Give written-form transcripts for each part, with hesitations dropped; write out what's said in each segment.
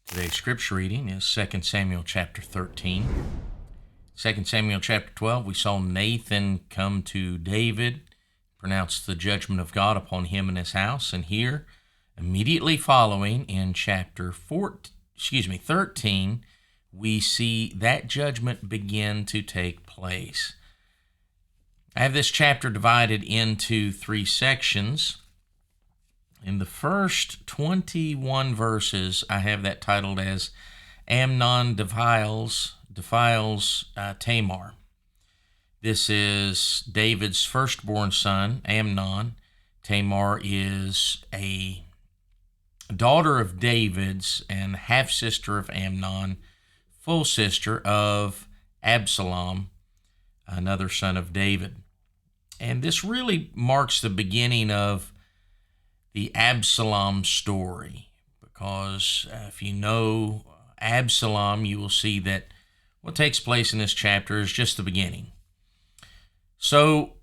Today's scripture reading is 2 Samuel chapter 13. 2 Samuel chapter 12, we saw Nathan come to David, pronounce the judgment of God upon him and his house. And here, immediately following in chapter 13, we see that judgment begin to take place. I have this chapter divided into three sections. In the first 21 verses, I have that titled as Amnon Defiles Tamar. This is David's firstborn son, Amnon. Tamar is a daughter of David's and half-sister of Amnon, full sister of Absalom, another son of David. And this really marks the beginning of the Absalom story, because if you know Absalom, you will see that what takes place in this chapter is just the beginning. So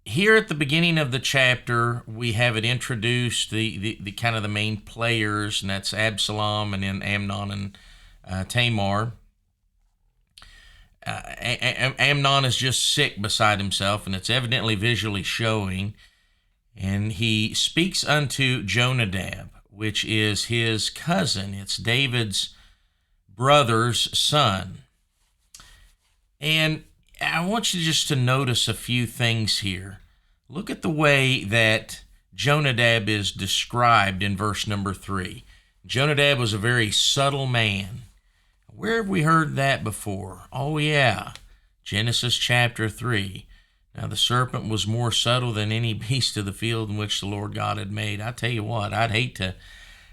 here at the beginning of the chapter, we have it introduced, the kind of the main players, and that's Absalom and then Amnon and Tamar. Amnon is just sick beside himself, and it's evidently visually showing. And he speaks unto Jonadab, which is his cousin. It's David's brother's son. And I want you just to notice a few things here. Look at the way that Jonadab is described in verse number 3. Jonadab was a very subtle man. Where have we heard that before? Oh, yeah, Genesis chapter 3. Now the serpent was more subtle than any beast of the field in which the Lord God had made. I tell you what, I'd hate to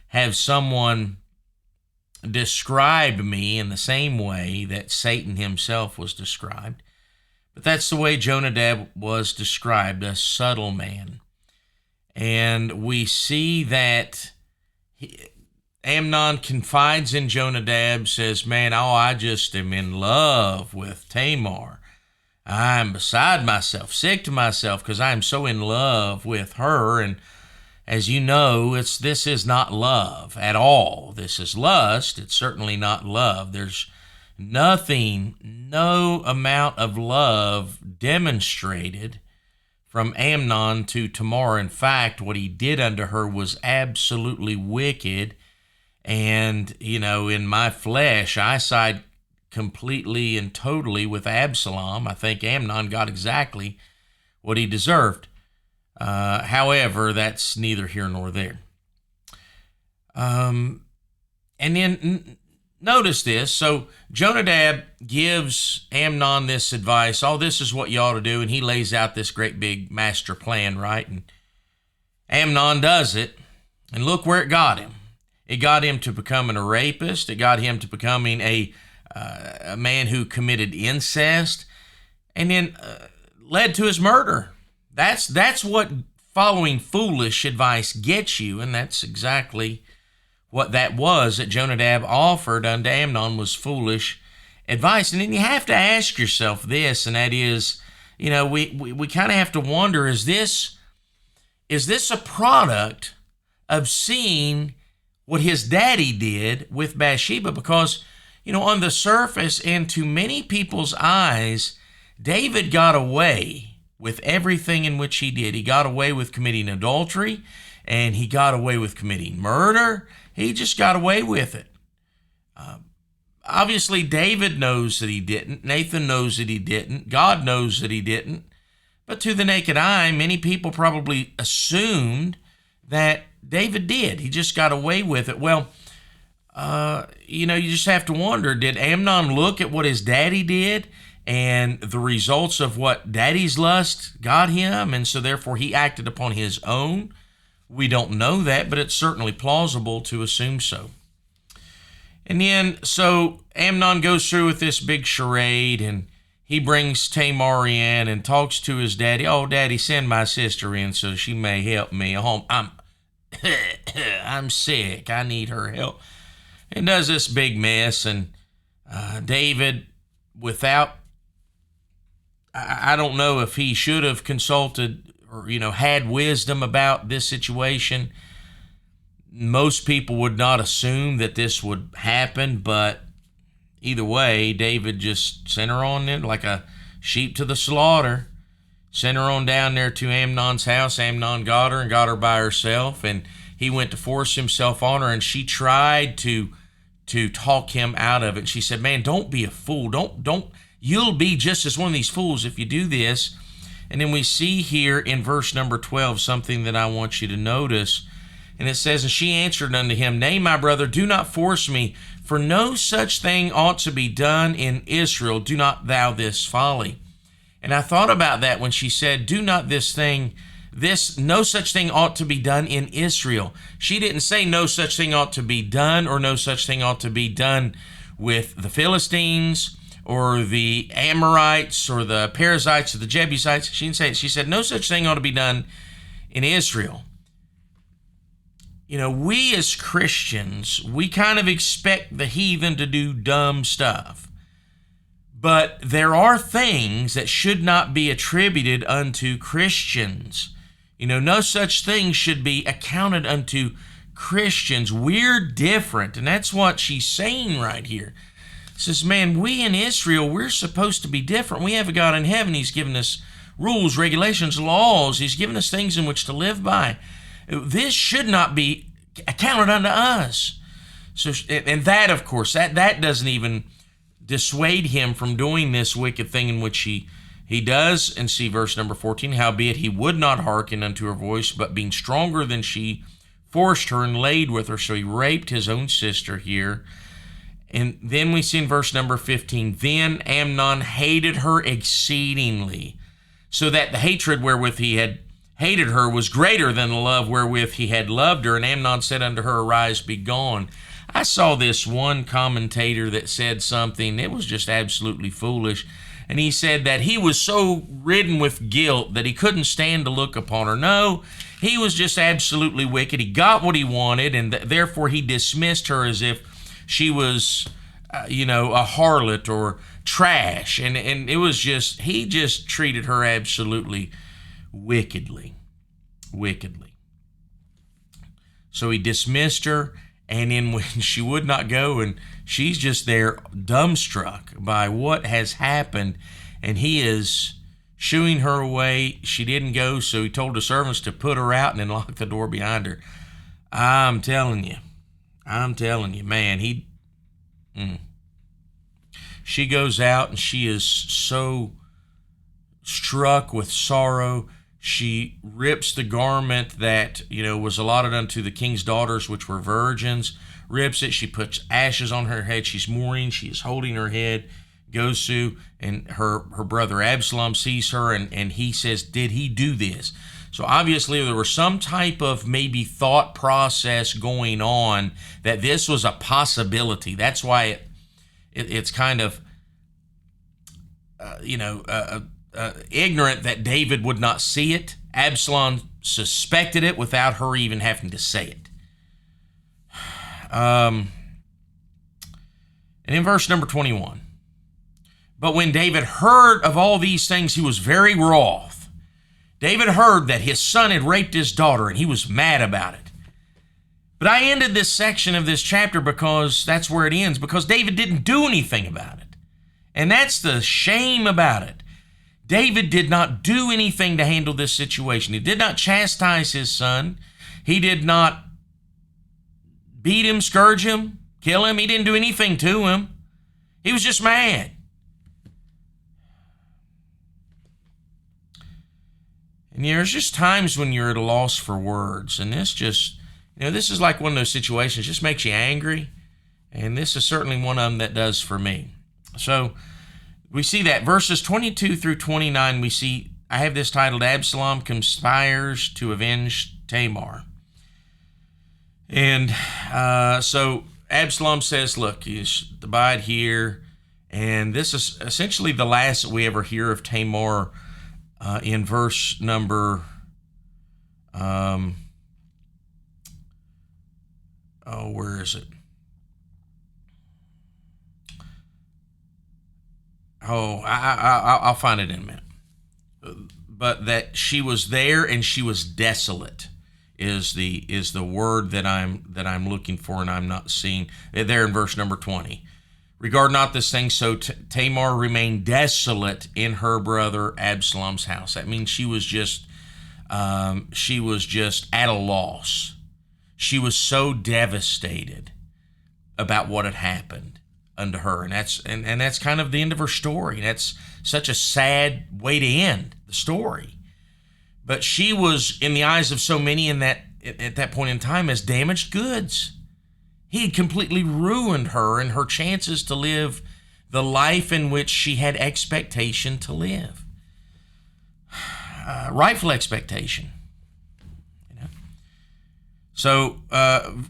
have someone describe me in the same way that Satan himself was described. But that's the way Jonadab was described, a subtle man. And we see that Amnon confides in Jonadab, says, man, I just am in love with Tamar. I'm beside myself, sick to myself, because I'm so in love with her. And as you know, this is not love at all. This is lust. It's certainly not love. There's no amount of love demonstrated from Amnon to Tamar. In fact, what he did unto her was absolutely wicked. And, in my flesh, I side completely and totally with Absalom. I think Amnon got exactly what he deserved. However, that's neither here nor there. And then notice this. So Jonadab gives Amnon this advice. Oh, this is what you ought to do. And he lays out this great big master plan, right? And Amnon does it. And look where it got him. It got him to becoming a rapist. It got him to becoming a man who committed incest, and then led to his murder. That's what following foolish advice gets you, and that's exactly what that was that Jonadab offered unto Amnon, was foolish advice. And then you have to ask yourself this, and that is, we kind of have to wonder, is this a product of seeing what his daddy did with Bathsheba? Because on the surface and to many people's eyes, David got away with everything in which he did. He got away with committing adultery, and he got away with committing murder. He just got away with it. Obviously, David knows that he didn't. Nathan knows that he didn't. God knows that he didn't. But to the naked eye, many people probably assumed that David did. He just got away with it. Well, you just have to wonder, did Amnon look at what his daddy did and the results of what daddy's lust got him, and so therefore he acted upon his own? We don't know that, but it's certainly plausible to assume so. And then, so Amnon goes through with this big charade, and he brings Tamar in and talks to his daddy. Oh, daddy, send my sister in so she may help me. I'm sick. I need her help. And does this big mess, and David, I don't know if he should have consulted or, had wisdom about this situation. Most people would not assume that this would happen, but either way, David just sent her on in like a sheep to the slaughter. Sent her on down there to Amnon's house. Amnon got her and got her by herself, and he went to force himself on her, and she tried to talk him out of it. She said, man, don't be a fool. Don't, you'll be just as one of these fools if you do this. And then we see here in verse number 12 something that I want you to notice. And it says, and she answered unto him, nay, my brother, do not force me, for no such thing ought to be done in Israel. Do not thou this folly. And I thought about that when she said, do not this thing, no such thing ought to be done in Israel. She didn't say no such thing ought to be done, or no such thing ought to be done with the Philistines or the Amorites or the Perizzites or the Jebusites. She didn't say it. She said no such thing ought to be done in Israel. You know, we as Christians, we kind of expect the heathen to do dumb stuff. But there are things that should not be attributed unto Christians. You know, no such thing should be accounted unto Christians. We're different, and that's what she's saying right here. It says, man, we in Israel, we're supposed to be different. We have a God in heaven. He's given us rules, regulations, laws. He's given us things in which to live by. This should not be accounted unto us. So, and that, of course, that doesn't even dissuade him from doing this wicked thing in which he does. And see verse number 14, howbeit he would not hearken unto her voice, but being stronger than she, forced her and laid with her. So he raped his own sister here. And then we see in verse number 15, then Amnon hated her exceedingly, so that the hatred wherewith he had hated her was greater than the love wherewith he had loved her. And Amnon said unto her, arise, be gone. I saw this one commentator that said something, it was just absolutely foolish. And he said that he was so ridden with guilt that he couldn't stand to look upon her. No, he was just absolutely wicked. He got what he wanted, and therefore he dismissed her as if she was, a harlot or trash. And it was just, he just treated her absolutely wickedly. So he dismissed her, and then when she would not go, and she's just there dumbstruck by what has happened, and he is shooing her away. She didn't go, so he told the servants to put her out and then lock the door behind her. I'm telling you, man, she goes out and she is so struck with sorrow. She rips the garment that, was allotted unto the king's daughters, which were virgins, rips it. She puts ashes on her head. She's mourning. She is holding her head. Goes to, and her brother Absalom sees her, and he says, did he do this? So obviously there was some type of maybe thought process going on that this was a possibility. That's why it's kind of, ignorant that David would not see it. Absalom suspected it without her even having to say it. And in verse number 21, but when David heard of all these things, he was very wroth. David heard that his son had raped his daughter, and he was mad about it. But I ended this section of this chapter because that's where it ends, because David didn't do anything about it. And that's the shame about it. David did not do anything to handle this situation. He did not chastise his son. He did not beat him, scourge him, kill him. He didn't do anything to him. He was just mad. And there's just times when you're at a loss for words. And this just, this is like one of those situations, just makes you angry. And this is certainly one of them that does for me. So we see that verses 22 through 29, we see, I have this titled, Absalom Conspires to Avenge Tamar. And so Absalom says, look, you should abide here. And this is essentially the last that we ever hear of Tamar in verse number, where is it? I'll find it in a minute. But that she was there and she was desolate. is the word that I'm looking for, and I'm not seeing there in verse number 20. Regard not this thing, so Tamar remained desolate in her brother Absalom's house. That means she was just at a loss. She was so devastated about what had happened unto her, and that's kind of the end of her story. That's such a sad way to end the story. But she was, in the eyes of so many at that point in time, as damaged goods. He had completely ruined her and her chances to live the life in which she had expectation to live. Rightful expectation. So,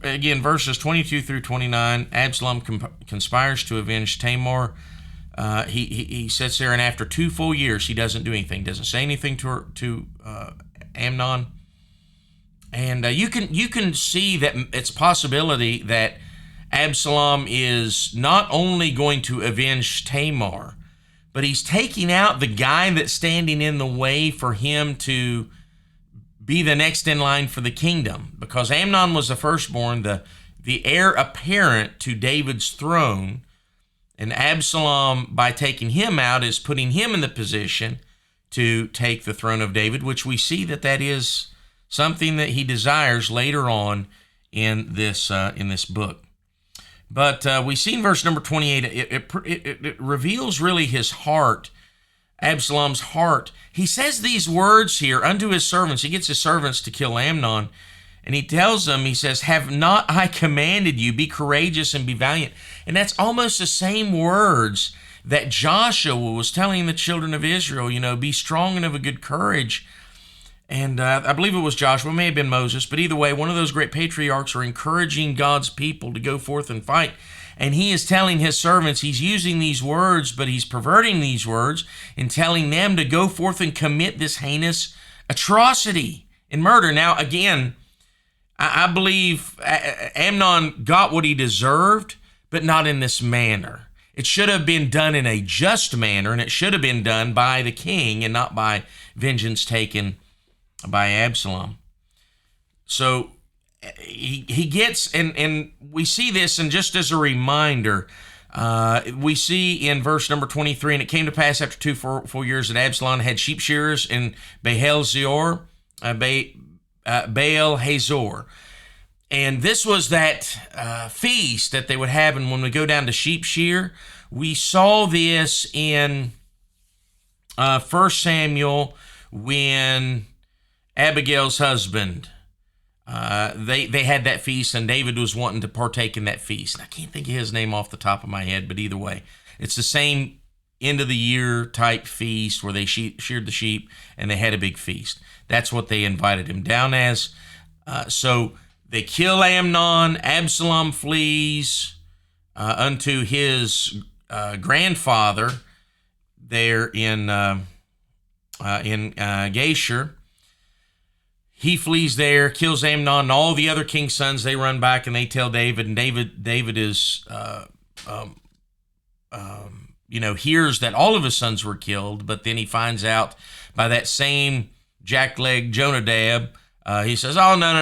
again, verses 22 through 29, Absalom conspires to avenge Tamar. He sits there, and after 2 full years, he doesn't do anything, doesn't say anything to Amnon. And you can see that it's a possibility that Absalom is not only going to avenge Tamar, but he's taking out the guy that's standing in the way for him to be the next in line for the kingdom. Because Amnon was the firstborn, the heir apparent to David's throne, and Absalom, by taking him out, is putting him in the position to take the throne of David, which we see that is something that he desires later on in this book. But we see in verse number 28, it reveals really his heart, Absalom's heart. He says these words here unto his servants. He gets his servants to kill Amnon, and he tells them, he says, have not I commanded you, be courageous and be valiant? And that's almost the same words that Joshua was telling the children of Israel, be strong and of a good courage. And I believe it was Joshua, it may have been Moses, but either way, one of those great patriarchs are encouraging God's people to go forth and fight. And he is telling his servants, he's using these words, but he's perverting these words and telling them to go forth and commit this heinous atrocity and murder. Now, again, I believe Amnon got what he deserved, but not in this manner. It should have been done in a just manner, and it should have been done by the king and not by vengeance taken by Absalom. So he gets, and we see this, and just as a reminder, we see in verse number 23, and it came to pass after 2 full years that Absalom had sheep shearers in Baal Hazor. And this was that feast that they would have, and when we go down to sheep shear, we saw this in 1 Samuel when Abigail's husband, they had that feast, and David was wanting to partake in that feast. And I can't think of his name off the top of my head, but either way, it's the same end of the year type feast where they sheared the sheep and they had a big feast. That's what they invited him down as. So they kill Amnon. Absalom flees unto his grandfather there in Geshur. He flees there, kills Amnon, and all the other king's sons. They run back and they tell David, and David is, hears that all of his sons were killed, but then he finds out by that same jackleg Jonadab. He says, "Oh no!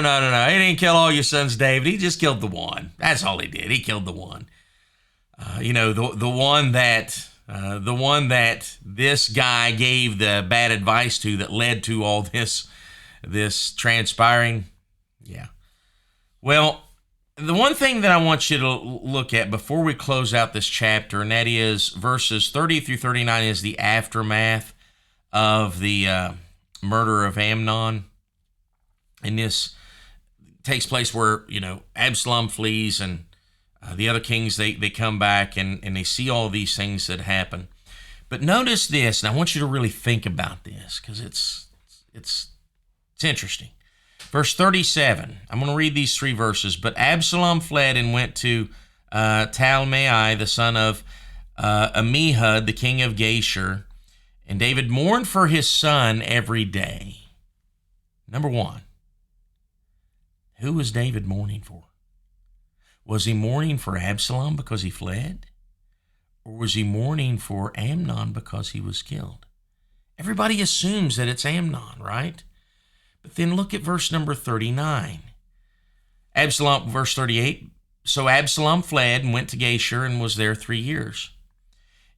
He didn't kill all your sons, David. He just killed the one. That's all he did. He killed the one. The one that this guy gave the bad advice to, that led to all this transpiring." Yeah. Well, the one thing that I want you to look at before we close out this chapter, and that is verses 30 through 39, is the aftermath of the murder of Amnon. And this takes place where, Absalom flees, and the other kings, they come back and they see all these things that happen. But notice this, and I want you to really think about this, because it's interesting. Verse 37, I'm going to read these 3 verses. But Absalom fled and went to Talmai, the son of Ammihud, the king of Geshur, and David mourned for his son every day. Number 1, who was David mourning for? Was he mourning for Absalom because he fled? Or was he mourning for Amnon because he was killed? Everybody assumes that it's Amnon, right? But then look at verse number 39. Absalom, verse 38, so Absalom fled and went to Geshur and was there 3 years.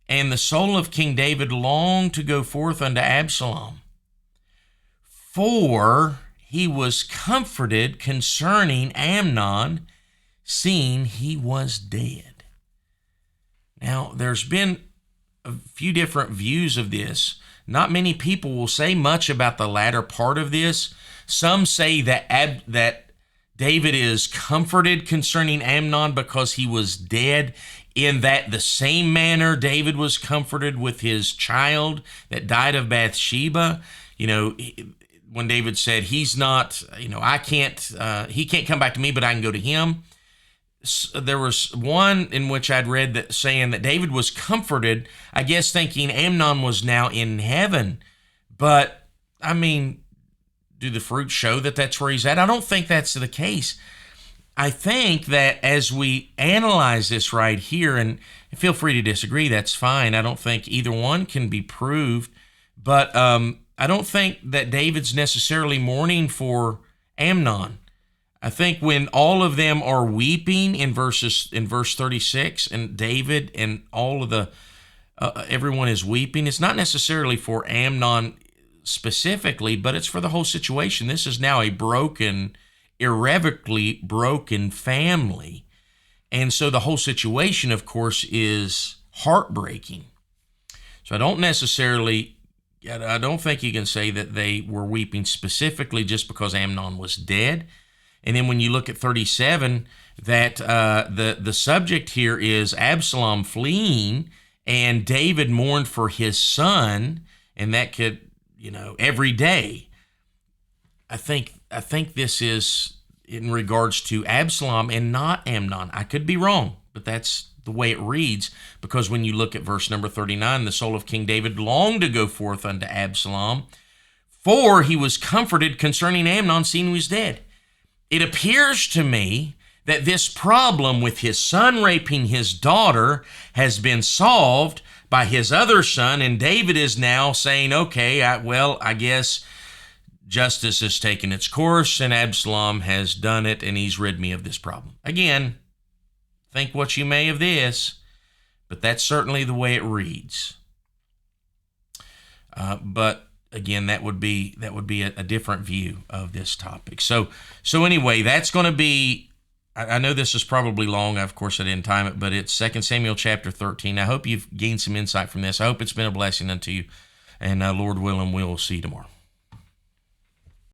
And the soul of King David longed to go forth unto Absalom, for he was comforted concerning Amnon, seeing he was dead. Now, there's been a few different views of this. Not many people will say much about the latter part of this. Some say that that David is comforted concerning Amnon because he was dead, in that the same manner David was comforted with his child that died of Bathsheba. When David said, he's not, he can't come back to me, but I can go to him. There was one in which I'd read that saying that David was comforted, I guess thinking Amnon was now in heaven. But, do the fruits show that that's where he's at? I don't think that's the case. I think that as we analyze this right here, and feel free to disagree, that's fine. I don't think either one can be proved. But I don't think that David's necessarily mourning for Amnon. I think when all of them are weeping in verse 36, and David and all of the everyone is weeping, it's not necessarily for Amnon specifically, but it's for the whole situation. This is now a broken, irrevocably broken family, and so the whole situation, of course, is heartbreaking. So I don't think you can say that they were weeping specifically just because Amnon was dead. And then when you look at 37, that the subject here is Absalom fleeing, and David mourned for his son, and that could, every day. I think this is in regards to Absalom and not Amnon. I could be wrong, but that's the way it reads, because when you look at verse number 39, the soul of King David longed to go forth unto Absalom, for he was comforted concerning Amnon, seeing he was dead. It appears to me that this problem with his son raping his daughter has been solved by his other son, and David is now saying, okay, I guess justice has taken its course, and Absalom has done it, and he's rid me of this problem. Again, think what you may of this, but that's certainly the way it reads. But again, that would be a different view of this topic. So anyway, that's going to be, I know this is probably long. Of course, I didn't time it, but it's 2 Samuel chapter 13. I hope you've gained some insight from this. I hope it's been a blessing unto you. And Lord willing, we'll see you tomorrow.